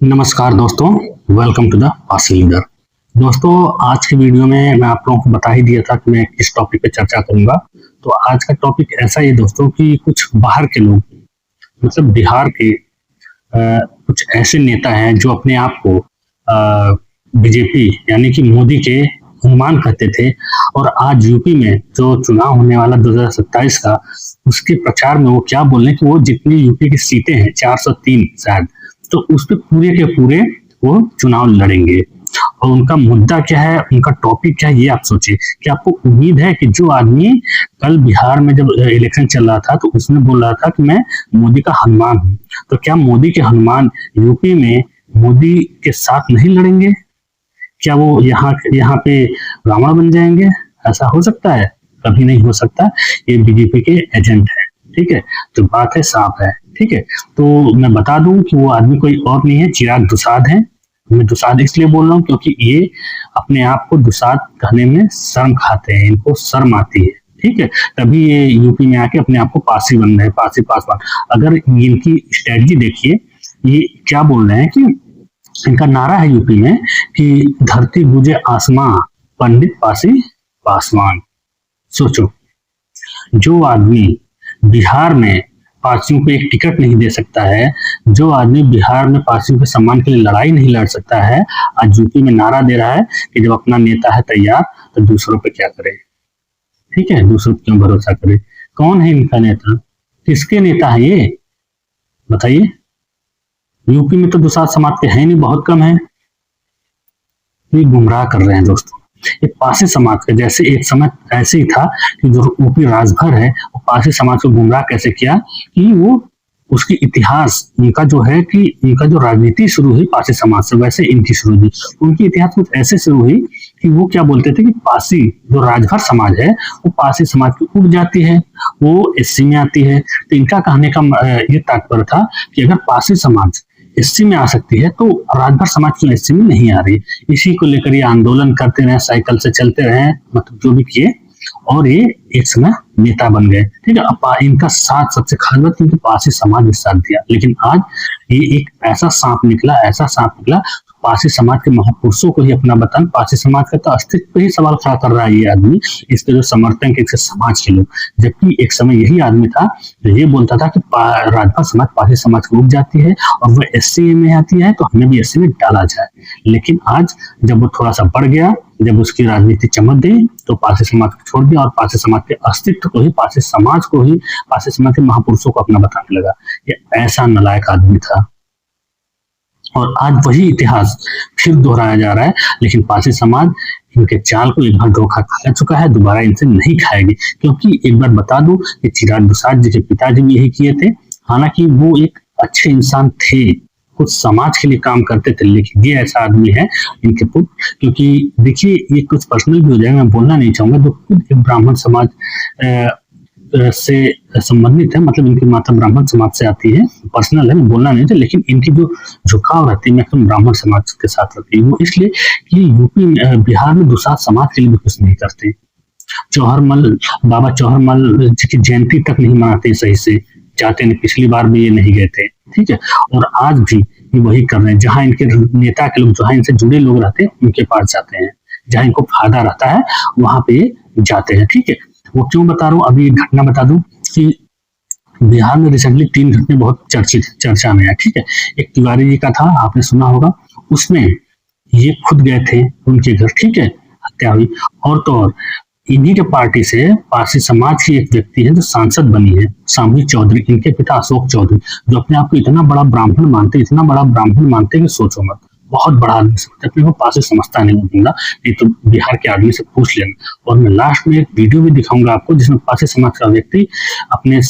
नमस्कार दोस्तों, welcome to the Pasi leader. दोस्तों, आज की वीडियो में मैं आप लोगों को बता ही दिया था कि मैं किस टॉपिक पे चर्चा करूंगा। तो आज का टॉपिक ऐसा ही है दोस्तों कि कुछ बाहर के लोग, मतलब बिहार के कुछ ऐसे नेता हैं जो अपने आप को बीजेपी यानी कि मोदी के हनुमान कहते थे, और आज यूपी में जो चुनाव होने वाला 2027 का, उसके प्रचार में वो क्या बोल रहे हैं कि वो जितनी यूपी की सीटें हैं 403 शायद, तो उस पे पूरे के पूरे वो चुनाव लड़ेंगे। और उनका मुद्दा क्या है, उनका टॉपिक क्या है, ये आप सोचिए। कि आपको उम्मीद है कि जो आदमी कल बिहार में जब इलेक्शन चल रहा था तो उसने बोल रहा था कि मैं मोदी का हनुमान हूँ, तो क्या मोदी के हनुमान यूपी में मोदी के साथ नहीं लड़ेंगे? क्या वो यहाँ यहाँ पे रावण बन जाएंगे? ऐसा हो सकता है? कभी नहीं हो सकता। ये बीजेपी के एजेंट है, ठीक है। तो बात है साफ है, ठीक है। तो मैं बता दूं कि वो आदमी कोई और नहीं है, चिराग दुसाद है। मैं दुसाद इसलिए बोल रहा हूँ क्योंकि ये अपने आप को दुसाद कहने में शर्म खाते हैं, इनको शर्म आती है, ठीक है। तभी ये यूपी में आके अपने आप को पासी बन रहे हैं, पासी पासवान। अगर इनकी स्ट्रेटजी देखिए, ये क्या बोल रहे हैं कि इनका नारा है यूपी में कि धरती गूंजे आसमां, पंडित पासी पासवान। सोचो, जो आदमी बिहार में पार्सियों को एक टिकट नहीं दे सकता है, जो आदमी बिहार में पार्सियों के सम्मान के लिए लड़ाई नहीं लड़ सकता है, आज यूपी में नारा दे रहा है कि जब अपना नेता है तैयार तो दूसरों पे क्या करे, ठीक है, दूसरों पे क्यों भरोसा करे। कौन है इनका नेता? किसके नेता है ये बताइए? यूपी में तो दुसाध समाज के है नहीं, बहुत कम है। ये गुमराह कर रहे हैं दोस्तों। ये पासी समाज का, जैसे एक समय ऐसे ही था कि जो यूपी राजभर है वो पासी समाज को गुमराह कैसे किया कि वो उसकी इतिहास, उनका जो है कि उनका जो राजनीति शुरू हुई पासी समाज से, वैसे इनकी शुरू हुई। उनकी इतिहास कुछ ऐसे शुरू हुई कि वो क्या बोलते थे कि पासी जो राजभर समाज है वो पासी समाज की उग जाती है, वो एससी में आती है। तो इनका कहने का ये तात्पर्य था कि अगर पासी समाज एससी में आ सकती है तो राजभर समाज क्यों एससी में नहीं आ रही। इसी को लेकर ये आंदोलन करते रहे, साइकिल से चलते रहे, मतलब जो भी किए, और ये एक समय नेता बन गए, ठीक है। अब इनका साथ, सबसे खास बात, इनके पासी समाज ने साथ दिया। लेकिन आज ये एक ऐसा सांप निकला, ऐसा सांप निकला, पासी समाज के महापुरुषों को ही अपना बतान, पासी समाज का तो अस्तित्व पे ही सवाल खड़ा कर रहा है ये आदमी, इसके जो समर्थक है समाज के लोग। जबकि एक समय यही आदमी था जो ये बोलता था कि राजभर समाज पासी समाज को उग जाती है और वह एससी में आती है तो हमें भी एससी में डाला जाए। लेकिन आज जब वो थोड़ा सा बढ़ गया, जब उसकी राजनीति चमक गई, तो पासी समाज को छोड़ दिया और पासी समाज के अस्तित्व को ही, पासी समाज को ही, पासी समाज के महापुरुषों को अपना बताने लगा। ये ऐसा नालायक आदमी था। और आज वही इतिहास फिर दोहराया जा रहा है। लेकिन पासी समाज इनके चाल को एक बार धोखा खा चुका है, दोबारा इनसे नहीं खाएगी। क्योंकि एक बार बता दूं कि चिराग दुसाद जी के पिताजी भी यही किए थे। हालांकि वो एक अच्छे इंसान थे, कुछ समाज के लिए काम करते थे, लेकिन ये ऐसा आदमी है इनके पुत्र। क्योंकि देखिए, ये कुछ पर्सनल भी हो जाएगा, मैं बोलना नहीं चाहूंगा, जो खुद एक ब्राह्मण समाज से संबंधित है, मतलब इनकी माता ब्राह्मण समाज से आती है। पर्सनल है, मैं बोलना नहीं था, लेकिन इनकी जो झुकाव रहती है मैक्सिमम ब्राह्मण समाज के साथ रहती है। वो इसलिए कि यूपी बिहार में दुसाध समाज के लिए भी कुछ नहीं करते। चौहरमल, बाबा चौहरमल जी की जयंती तक नहीं मनाते सही से, जाते नहीं, पिछली बार भी ये नहीं गए थे, ठीक है। और आज भी ये वही कर रहे हैं, जहां इनके नेता के लोग, जहां इनसे जुड़े लोग रहते हैं उनके पास जाते हैं, जहां इनको फायदा रहता है वहां पे जाते हैं, ठीक है। वो क्यों बता रहा हूँ, अभी एक घटना बता दूं कि बिहार में रिसेंटली 3 घटने बहुत चर्चा में है, ठीक है। एक तिवारी जी का था, आपने सुना होगा, उसमें ये खुद गए थे उनके घर, ठीक है, हत्या हुई। और तो और इन्हीं के पार्टी से पारसी समाज की एक व्यक्ति है जो सांसद बनी है, शामली चौधरी, इनके पिता अशोक चौधरी, जो अपने आप को इतना बड़ा ब्राह्मण मानते, इतना बड़ा ब्राह्मण मानते कि सोचो मत, बहुत बड़ा आदमी समझते, अपने को पासी समझता नहीं बंदा, नहीं तो बिहार के आदमी से पूछ लेना। और मैं लास्ट में एक वीडियो भी दिखाऊंगा आपको जिसमें पासी समाज का व्यक्ति अपने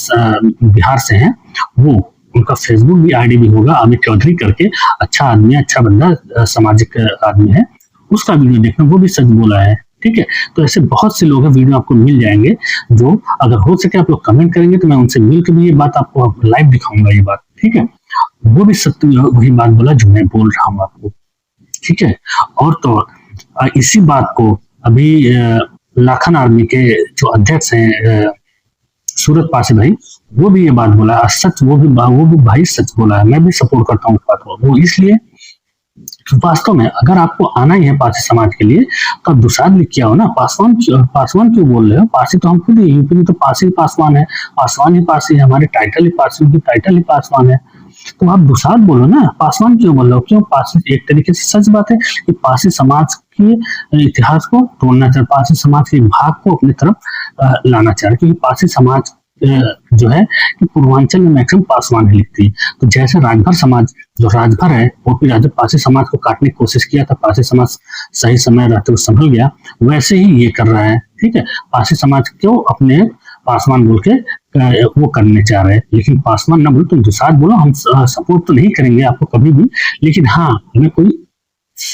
बिहार से है, वो उनका फेसबुक भी आईडी भी होगा, अमित चौधरी करके, अच्छा आदमी है, अच्छा बंदा, सामाजिक आदमी है, उसका वीडियो देखना, वो भी सच बोला है, ठीक है। तो ऐसे बहुत से लोग हैं, वीडियो आपको मिल जाएंगे, जो अगर हो सके आप लोग कमेंट करेंगे तो मैं उनसे मिलकर भी ये बात आपको लाइव दिखाऊंगा, ये बात, ठीक है। वो भी सत्य वही बात बोला जो मैं बोल रहा हूँ आपको, ठीक है। और तो इसी बात को अभी लाखन आर्मी के जो अध्यक्ष हैं सूरत पासी भाई, वो भी ये बात बोला, सच, वो भी भाई सच बोला है, मैं भी सपोर्ट करता हूँ इस बात को। वो इसलिए वास्तव में अगर आपको आना ही है पारसी समाज के लिए तो आप दुसाध लिख के आओ ना। पासवान पासवान क्यों बोल रहे हो? पारसी तो हम खुद ही, यूपी में तो पारसी पासवान है, पासवान ही पारसी है, हमारे टाइटल ही पारसी, उनकी टाइटल ही पासवान है। तो आप दुसाध बोलो ना, पासवान क्यों बोल रहे हो? क्यों? पारसी एक तरीके से सच बात है कि पारसी समाज के इतिहास को तोड़ना चाह, पारसी समाज के भाग को अपनी तरफ लाना चाह रहे, क्योंकि पारसी समाज जो है कि पूर्वांचल में मैक्सिमम पासवान ही लिखती है। तो जैसे राजभर समाज, जो राजभर है वो भी राजभर पारसी समाज को काटने की कोशिश किया था, पारसी समाज सही समय रहते हुए संभल गया, वैसे ही ये कर रहा है। ठीक है, पारसी समाज क्यों अपने पासवान बोल के वो करने चाह रहे हैं, लेकिन पासवान ना बोलो, तुम दुसाध बोलो, हम सपोर्ट तो नहीं करेंगे आपको कभी भी, लेकिन हाँ हमें कोई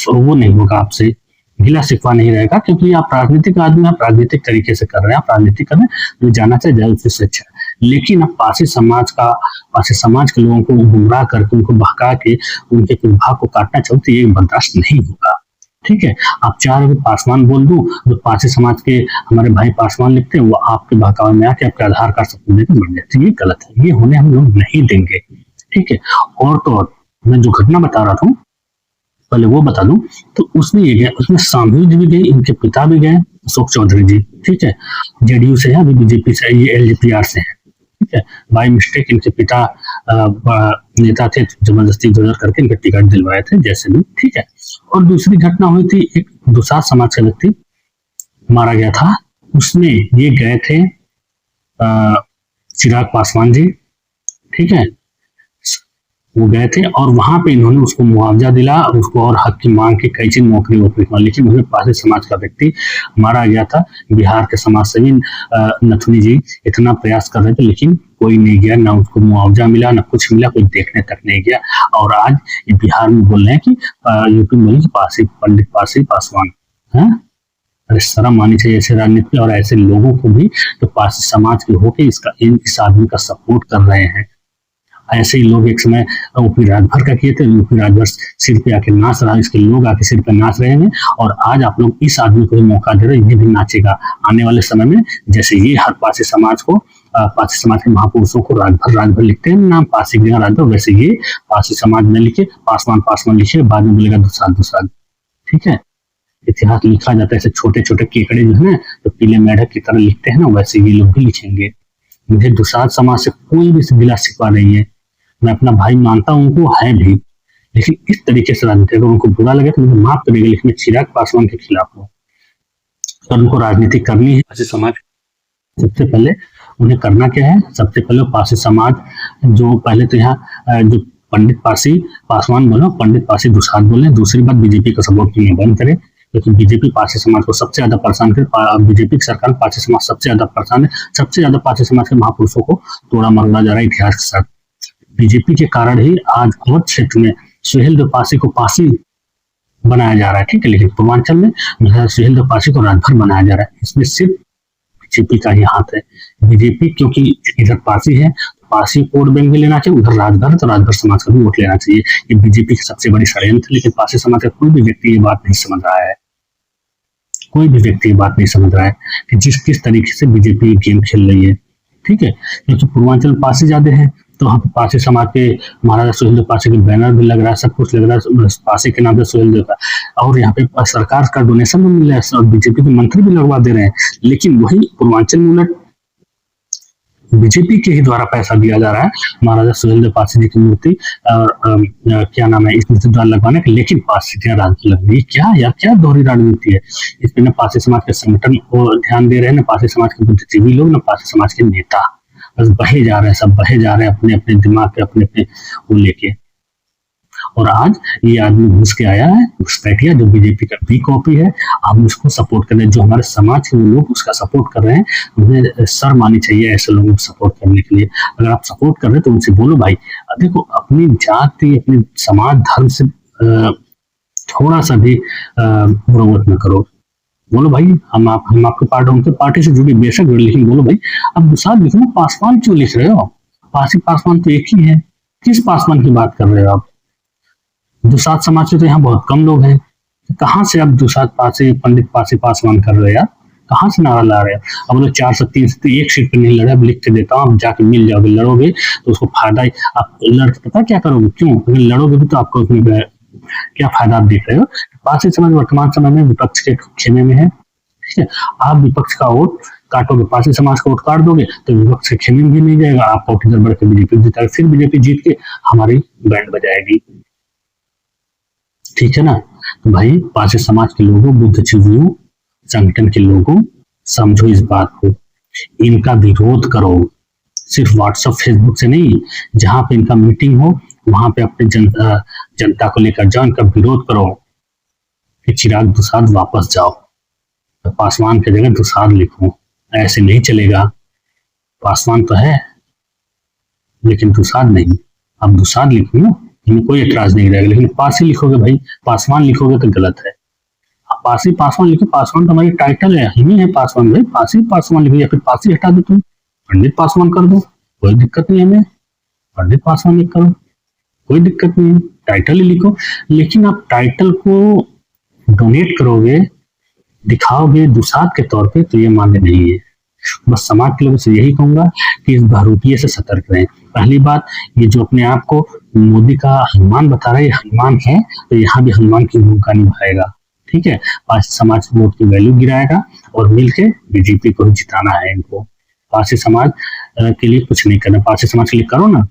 वो नहीं होगा, आपसे गिला शिकवा नहीं रहेगा, क्योंकि आप राजनीतिक आदमी, आप राजनीतिक तरीके से कर रहे हैं, आप राजनीति कर रहे हैं, जो जाना चाहिए जाए उससे अच्छा है। लेकिन अब पारसी समाज के लोगों को गुमराह करके, उनको भगा के, उनके प्रभाव को काटना चाहो तो ये बर्दाश्त नहीं होगा। ठीक है, आप चाह रहे हो पासवान बोल दूं, जो पारसी समाज के हमारे भाई पासवान लिखते हैं, वो आपके बहकावे में आके आपके आधार कार्ड सब देकर मर जाते, ये गलत है, ये होने हम लोग नहीं देंगे। ठीक है, और तो और मैं जो घटना बता रहा था पहले वो बता दूं, तो उसमें ये गया, उसमें सामूहिक जी भी गए, इनके पिता भी गए, अशोक चौधरी जी। ठीक है, जेडीयू से है, अभी बीजेपी से, ये एलजेपीआर से है। ठीक है, बाई मिस्टेक इनके पिता नेता थे, जबरदस्ती इधर करके इनके टिकट दिलवाए थे जैसे भी। ठीक है, और दूसरी घटना हुई थी, एक दुसाध समाज का व्यक्ति मारा गया था, उसमें ये गए थे चिराग पासवान जी। ठीक है, वो गए थे और वहां पे इन्होंने उसको मुआवजा दिला, उसको और हक की मांग की, कई चीज नौकरी वोकरी, लेकिन उसमें पारसी समाज का व्यक्ति मारा गया था। बिहार के समाज सेवी नथुनी जी इतना प्रयास कर रहे थे, लेकिन कोई नहीं गया, ना उसको मुआवजा मिला, ना कुछ मिला, कोई देखने तक नहीं गया। और आज ये बिहार में बोल रहे हैं कि यूपी में पारसी पंडित पारसी पासवान है। अरे शर्म आनी चाहिए ऐसे राजनीति और ऐसे लोगों को भी, तो पारसी समाज के होके इस आदमी का सपोर्ट कर रहे हैं। ऐसे ही लोग एक समय यूपी राजभर का किए थे, यूपी राजभर सिर पे आके नाच रहा है, इसके लोग आके सिर पे नाच रहे हैं, और आज आप लोग इस आदमी को भी मौका दे रहे हैं, ये भी नाचेगा आने वाले समय में। जैसे ये हर पारसी समाज को, पारसी समाज के महापुरुषों को राजभर लिखते हैं नाम, पारसी के राजभर, वैसे ये पारसी समाज में लिखे पासवान पासवान लिखे, बाद में बोलेगा दुसाध। ठीक है, इतिहास लिखा जाता है ऐसे छोटे छोटे केकड़े जो है तो पीले मेढक की तरह लिखते हैं ना, वैसे ये लोग भी लिखेंगे। मुझे दुसाध समाज से कोई भी गिला शिकवा नहीं है, मैं अपना भाई मानता हूँ, उनको है भी, लेकिन इस तरीके से राजनीति, अगर उनको बुरा लगे तो मुझे माफ करेगा, लेकिन चिराग पासवान के खिलाफ हूँ। तो उनको राजनीति करनी है पारसी समाज, सबसे पहले उन्हें करना क्या है, सबसे पहले पारसी समाज जो पहले तो यहाँ जो पंडित पारसी पासवान बोलो, पंडित पारसी दुसाध बोले। दूसरी बात, बीजेपी का सपोर्ट करना बंद करे, क्योंकि बीजेपी पारसी समाज को सबसे ज्यादा परेशान करे, बीजेपी की सरकार पारसी समाज सबसे ज्यादा परेशान है, सबसे ज्यादा पारसी समाज के महापुरुषों को तोड़ा मरोड़ा जा रहा है इतिहास के साथ। बीजेपी के कारण ही आज अवध क्षेत्र में सुहेलदेव पारसी को पारसी बनाया जा रहा है। ठीक है, लेकिन पूर्वांचल में सुहेलदेव पारसी को राजभर बनाया जा रहा है, इसमें सिर्फ बीजेपी का ही हाथ है। बीजेपी क्योंकि इधर पारसी है, पारसी वोट बैंक में लेना चाहिए, उधर राजभर तो राजभर समाज का भी वोट लेना चाहिए। ये बीजेपी की सबसे बड़ी षड्यंत्र, लेकिन पारसी समाज का कोई भी व्यक्ति ये बात नहीं समझ रहा है, कोई भी व्यक्ति ये बात नहीं समझ रहा है कि किस तरीके से बीजेपी गेम खेल रही है। ठीक है, क्योंकि पूर्वांचल पारसी ज्यादा है, तो हम पारसी समाज के महाराजा सुहेलदेव पारसी के बैनर भी लग रहा है, सब कुछ लग रहा है पारसी के नाम पे सुहेलदेव का, और यहाँ पे सरकार का डोनेशन भी मिल रहा है और बीजेपी के मंत्री भी लगवा दे रहे हैं। लेकिन वही पूर्वांचल में उलट बीजेपी के ही द्वारा पैसा दिया जा रहा है महाराजा सुहेलदेव पारसी जी की मूर्ति और क्या नाम है इस मूर्ति द्वारा लगवाने के, लेकिन पारसी राजनीति लग रही है। क्या यार, क्या दोहरी राजनीति है इसमें? न पारसी समाज के संगठन को ध्यान दे रहे हैं, न पारसी समाज के बुद्धिजीवी लोग, न पारसी समाज के नेता, बस बहे जा रहे हैं, सब बहे जा रहे हैं अपने अपने दिमाग के, अपने अपने वो लेके। और आज ये आदमी घुस के आया है, घुसपैठिया, जो बीजेपी का बी कॉपी है, हम उसको सपोर्ट कर रहे हैं। जो हमारे समाज के लोग उसका सपोर्ट कर रहे हैं, उन्हें शर्म आनी चाहिए ऐसे लोगों को सपोर्ट करने के लिए। अगर आप सपोर्ट कर रहे हैं तो उनसे बोलो भाई देखो, अपनी जाति अपनी समाज धर्म से थोड़ा सा भी मुरवत न करो। बोलो भाई हम आपके पार्टी, उनके पार्टी से जुड़ी बेशक जुड़ी, लेकिन बोलो भाई अब दुसाध लिखो ना, पासवान क्यों लिख रहे हो? पारसी पासवान तो एक ही है, किस पासवान की बात कर रहे हो आप? दुसाध समाज से तो यहाँ बहुत कम लोग हैं, कहाँ से आप दुसाध पारसी पंडित पारसी पासवान कर रहे हो यार? कहाँ से नारा ला रहे हो? अब लोग 403 से तो एक सीट पर नहीं लड़े, अब लिख के देता हूँ, आप जाके मिल जाओगे, लड़ोगे तो उसको फायदा ही। आप लड़के पता क्या करोगे, क्यों? अगर लड़ोगे भी तो आपको उसमें क्या फायदा आप देख रहे हो? पारसी समाज वर्तमान समय में विपक्ष के खेमे में है। ठीक है, आप विपक्ष का वोट काटोगे, पारसी समाज का वोट काट दोगे तो विपक्ष के खेमे में भी नहीं जाएगा, आपका वोट इधर बढ़ के बीजेपी जीता, फिर बीजेपी जीत के हमारी बैंड बजाएगी। ठीक है ना? तो भाई पारसी समाज के लोगों, बुद्धिजीवियों, संगठन के लोगों, समझो इस बात को, इनका विरोध करो, सिर्फ व्हाट्सएप फेसबुक से नहीं, जहां पे इनका मीटिंग हो वहां पे अपने जनता को लेकर जाओ, इनका विरोध करो कि चिराग दुसाद वापस जाओ, तो पासवान की जगह दुसाद लिखो। ऐसे नहीं चलेगा, पासवान तो है लेकिन दुसाद नहीं, अब दुसाद लिखो ना, इनमें कोई एतराज नहीं रहेगा, लेकिन पारसी लिखोगे भाई, पासवान लिखोगे तो गलत है। आप पारसी पासवान लिखो, पासवान तो हमारी टाइटल है, हम ही है पासवान भाई, पारसी पासवान लिखो, या फिर पारसी हटा दो, तुम पंडित पासवान कर दो, कोई दिक्कत नहीं हमें, पंडित पासवान लिख करो, कोई दिक्कत नहीं है, टाइटल ही लिखो। लेकिन आप टाइटल को डोनेट करोगे, दिखाओगे दुसाद के तौर पे, तो ये मान्य नहीं है। बस समाज के लोगों से यही कहूंगा कि इस बहरूपिये से सतर्क रहें। पहली बात, ये जो अपने आप को मोदी का हनुमान बता रहा है, ये हनुमान है, तो यहाँ भी हनुमान की भूमिका निभाएगा। ठीक है, पारसी समाज वोट की वैल्यू गिराएगा और मिलके बीजेपी को जिताना है इनको। पारसी समाज के लिए कुछ नहीं करना, पारसी समाज के लिए करो ना।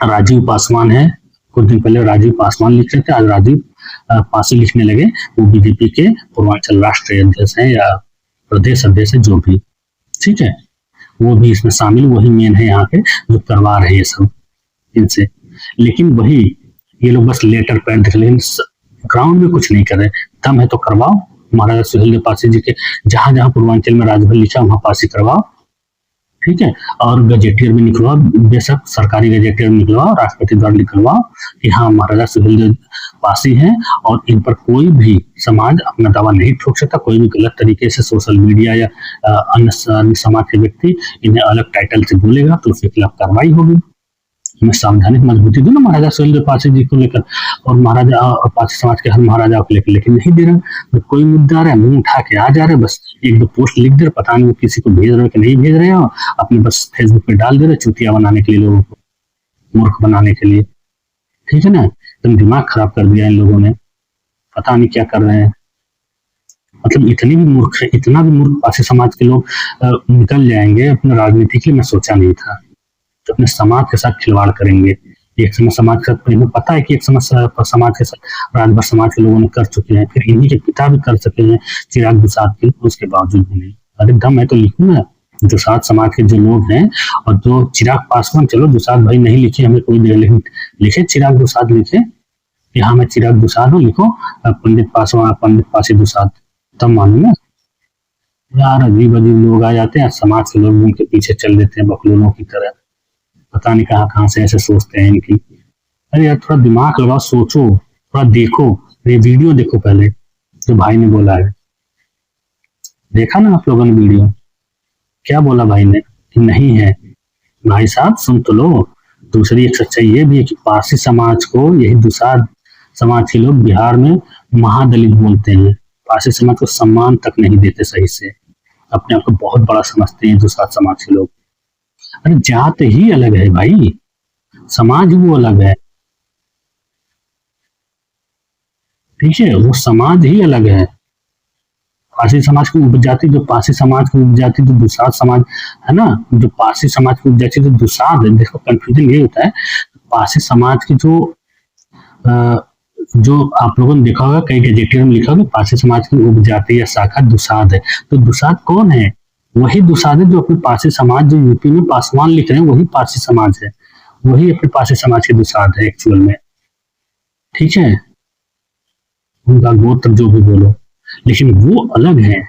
राजीव पासवान है, कुछ दिन पहले राजीव पासवान लिख रहे थे, आज राजीव पासी लिखने लगे। वो बीजेपी के पूर्वांचल राष्ट्रीय अध्यक्ष है या प्रदेश अध्यक्ष है, जो भी। ठीक है, वो भी इसमें शामिल, वही मेन है यहाँ पे जो करवा रहे हैं ये सब इनसे। लेकिन वही ये लोग बस लेटर पैड दिख, लेकिन ग्राउंड में कुछ नहीं कर रहे। दम है तो करवाओ, महाराजा सुहेलदेव पासी जी के जहां जहां पूर्वांचल में राजभर लिखा वहां पासी करवाओ। ठीक है, और गजेटियर में निकलवाओ, बेशक सरकारी गजेटियर में निकलवाओ, राष्ट्रपति द्वारा निकलवाओ कि हाँ महाराजा सुहेलदेव पासी हैं, और इन पर कोई भी समाज अपना दावा नहीं ठोक सकता। कोई भी गलत तरीके से सोशल मीडिया या अन्य समाज के व्यक्ति इन्हें अलग टाइटल से बोलेगा तो उसके खिलाफ कार्रवाई होगी। हमें सावधानी मजबूती दो ना महाराजा सुहेलदेव पासी जी को लेकर, और महाराजा और पासी समाज के हर महाराजा को लेकर, लेकिन नहीं दे रहे। तो कोई मुद्दा आ रहा है, मुंह उठा के आ जा रहे, बस एक दो पोस्ट लिख दे रहे, पता नहीं वो किसी को भेज रहे हो कि नहीं भेज रहे हो, अपने बस फेसबुक पे डाल दे रहे, चुतिया बनाने के लिए, लोगों को मूर्ख बनाने के लिए। ठीक है ना, तुम दिमाग खराब कर दिया इन लोगों ने, पता नहीं क्या कर रहे हैं। मतलब इतनी भी मूर्ख है, इतना भी मूर्ख पासी समाज के लोग निकल जाएंगे अपने राजनीति के लिए, मैं सोचा नहीं था। तो अपने समाज के साथ खिलवाड़ करेंगे। एक समय समाज के साथ, इन्हें पता है कि एक समय समाज के साथ राजभर समाज के लोगों ने कर चुके हैं, फिर इन्हीं के पिता भी कर सके हैं चिराग दुसाद के, उसके बावजूद भी नहीं। अरे दम है तो लिखू ना, दुसाद समाज के जो लोग हैं, और जो चिराग पासवान, चलो दुसाद भाई नहीं लिखे, हमें कोई दे, लेकिन लिखे चिराग दुसाद, लिखे कि हाँ मैं चिराग दुसाद हूँ, लिखो पंडित पासवान, पंडित पासी दुसाद, तब मानो ना। यार अजीब अजीब लोग आ जाते हैं, समाज के लोग उनके पीछे चल देते हैं बकलोलों की तरह, पता नहीं कहाँ से ऐसे सोचते हैं इनकी। अरे यार थोड़ा दिमाग लगाओ, सोचो, थोड़ा देखो, ये वीडियो देखो पहले जो भाई ने बोला है। देखा ना आप लोगों ने वीडियो, क्या बोला भाई ने कि नहीं है। भाई साहब सुन तो लो। दूसरी एक सच्चाई ये भी है कि पारसी समाज को यही दुसाद समाज के लोग बिहार में महादलित बोलते हैं। पारसी समाज को सम्मान तक नहीं देते सही से, अपने आप को बहुत बड़ा समझते हैं दुसाद समाज के लोग। अरे जात ही अलग है भाई, समाज वो अलग है। ठीक है, वो समाज ही अलग है। पारसी समाज की उपजाति, जो पारसी समाज की उपजाति जो दुसाद समाज है ना, जो पारसी समाज की उपजाति जो दुसाद है, देखो कंफ्यूजन ये होता है। पारसी समाज की जो आप लोगों ने देखा होगा, कई गजेटियर में लिखा होगा पारसी समाज की उपजाति या शाखा दुसाद है। तो दुसाद कौन है? वही दुसाद है जो अपने पारसी समाज, जो यूपी में पासवान लिख रहे हैं वही पारसी समाज है, वही अपने पारसी समाज के दुसाद है एक्चुअल में। ठीक है, उनका गोत्र जो भी बोलो, लेकिन वो अलग है,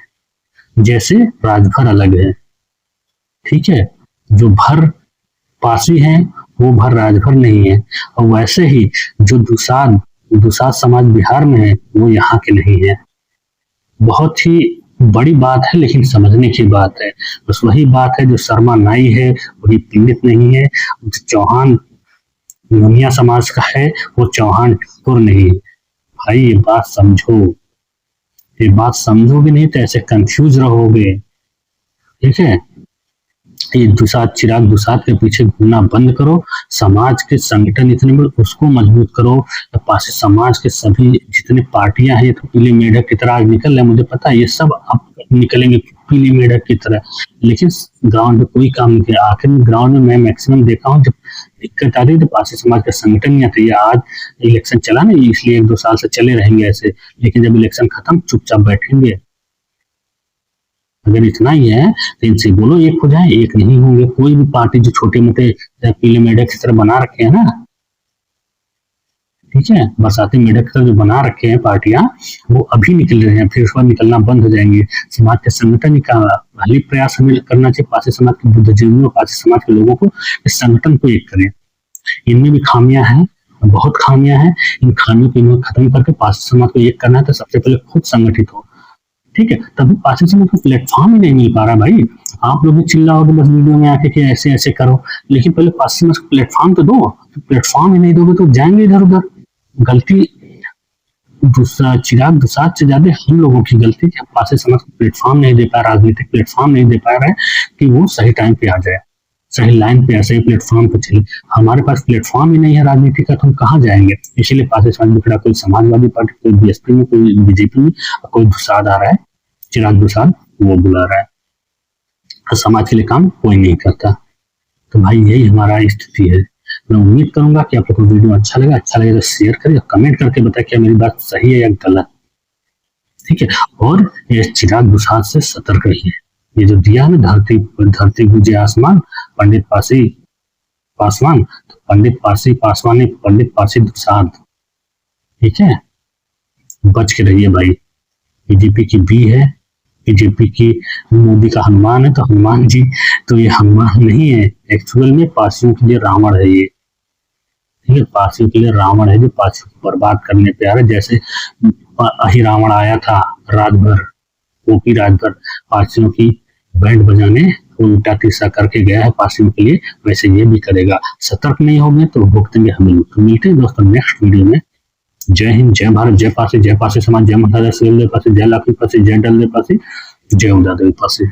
जैसे राजभर अलग है। ठीक है, जो भर पासी है वो भर राजभर नहीं है, और वैसे ही जो दुसाद समाज बिहार में है वो यहाँ के नहीं है। बहुत ही बड़ी बात है, लेकिन समझने की बात है। बस वही बात है, जो शर्मा नाई है वही पंडित नहीं है, जो चौहान नोनिया समाज का है वो चौहान ठाकुर नहीं। भाई ये बात समझो, ये बात समझोगे नहीं तो ऐसे कंफ्यूज रहोगे। ठीक है, ये दुसाध चिराग दुसाध के पीछे घूमना बंद करो। समाज के संगठन इतने बड़े उसको मजबूत करो। पासी समाज के सभी जितने पार्टियां हैं, ये तो पीली मेढक की तरह आज निकल रहे, मुझे पता है ये सब अब निकलेंगे पीली मेढक की तरह, लेकिन ग्राउंड में कोई काम नहीं किया। आखिर में ग्राउंड में मैं मैक्सिमम देखा हूँ, जब दिक्कत आती है तो पासी समाज का संगठन नहीं आता। ये आज इलेक्शन चला ना, इसलिए 1-2 साल से चले रहेंगे ऐसे, लेकिन जब इलेक्शन खत्म चुपचाप बैठेंगे। अगर इतना ही है तो इनसे बोलो एक हो जाए, एक नहीं होंगे। कोई भी पार्टी जो छोटे मोटे पीले मेढक की तरह बना रखे हैं ना, ठीक है, बरसाती मेढक की तरह जो बना रखे हैं पार्टियां, वो अभी निकल रहे हैं, फिर उसके बाद निकलना बंद हो जाएंगे। समाज के संगठन का पहले प्रयास हमें करना चाहिए, पासी समाज के बुद्धिजीवियों, पासी समाज के लोगों को इस संगठन को एक करें। इनमें भी खामियां हैं, बहुत खामियां हैं, इन खामियों को इन्हें खत्म करके पासी समाज को एक करना है तो सबसे पहले खुद संगठित हो, ठीक है। तभी पासी समाज को प्लेटफॉर्म ही नहीं मिल पा रहा भाई। आप लोग भी चिल्लाओगे बस वीडियो में आके कि ऐसे ऐसे करो, लेकिन पहले पासी समाज को प्लेटफॉर्म तो दो। प्लेटफॉर्म ही नहीं दोगे तो जाएंगे इधर उधर। गलती दूसरा चिराग दुसाध से ज्यादा हम लोगों की गलती कि पासी समाज को प्लेटफॉर्म नहीं दे पा, राजनीतिक प्लेटफॉर्म नहीं दे पा रहा है कि वो सही टाइम पे आ जाए, सही लाइन पे, सही प्लेटफॉर्म पे चले। हमारे पास प्लेटफॉर्म ही नहीं है राजनीति का, तो हम कहाँ जाएंगे। इसीलिए पासी समाज में खड़ा, कोई समाजवादी पार्टी, कोई बीएसपी में, कोई बीजेपी में, कोई दुसाध आ रहा है, चिराग दुसाध वो बुला रहा है, तो समाज के लिए काम कोई नहीं करता। तो भाई यही हमारा स्थिति है। मैं उम्मीद करूंगा कि आप लोगों को वीडियो अच्छा लगे तो शेयर करिए, कमेंट करके बताएं क्या मेरी बात सही है या गलत, ठीक है। और ये चिराग दुसाध से सतर्क रहिए। ये जो दिया है ना, धरती गुजे आसमान, पंडित पासी पासवान, तो पंडित पासी पासवान नहीं, पंडित पासी दुसाध, ठीक है। बच के रहिए भाई। बीजेपी की बी है, बीजेपी की मोदी का हनुमान है, तो हनुमान जी तो ये हनुमान नहीं है, एक्चुअल में पासियों के लिए रावण है ये, ठीक है। पासियों के लिए रावण है जो पासियों को बर्बाद करने पे आ रहा है। जैसे अही रावण आया था रात भर, ओपी रात भर पासियों की बैंड बजाने, उल्टा तीसरा करके गया है पासियों के लिए, वैसे ये भी करेगा। सतर्क नहीं होंगे तो भुगतेंगे हम लोग। तो मिलते हैं दोस्तों नेक्स्ट वीडियो में। जय हिंद, जय भारत, जय पासी समाज, जय माता जय पासी, जय लाखी पासी, जय डल पासी, जय उदा पासी।